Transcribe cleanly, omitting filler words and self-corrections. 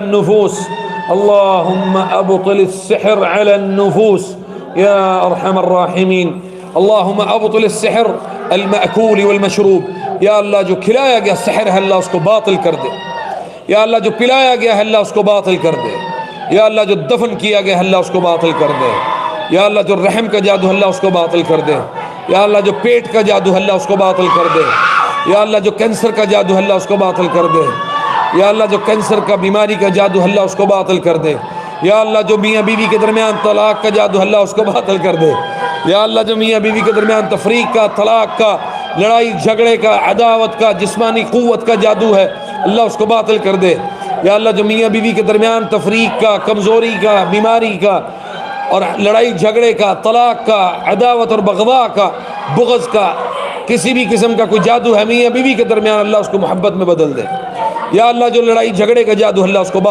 النفوس اللهم أبطل السحر على النفوس يا أرحم الراحمين. اللهم أبطل السحر المأكول والمشروب. یا اللہ جو کھلایا گیا سحر ہے اللہ اس کو باطل کر دے. یا اللہ جو پلایا گیا ہے اللہ اس کو باطل کر دے. یا اللہ جو دفن کیا گیا ہے اللہ اس کو باطل کر دے. یا اللہ جو رحم کا جادو ہے اللہ اس کو باطل کر دے. یا اللہ جو پیٹ کا جادو ہے اللہ اس کو باطل کر دے. یا اللہ جو کینسر کا جادو ہے اللہ اس کو باطل کر دے. یا اللہ جو کینسر کا بیماری کا جادو اللہ اس کو باطل کر دے. یا اللہ جو میاں بیوی کے درمیان طلاق کا جادو اللہ اس کو باطل کر دے. یا اللہ جو میاں بیوی کے درمیان تفریق کا، طلاق کا، لڑائی جھگڑے کا، عداوت کا، جسمانی قوت کا جادو ہے اللہ اس کو باطل کر دے. یا اللہ جو میاں بیوی کے درمیان تفریق کا، کمزوری کا، بیماری کا اور لڑائی جھگڑے کا، طلاق کا، عداوت اور بغضاء کا، بغض کا، کسی بھی قسم کا کوئی جادو ہے میاں بیوی کے درمیان اللہ اس کو محبت میں بدل دے. یا اللہ جو لڑائی جھگڑے کا جادو اللہ اس کو باطل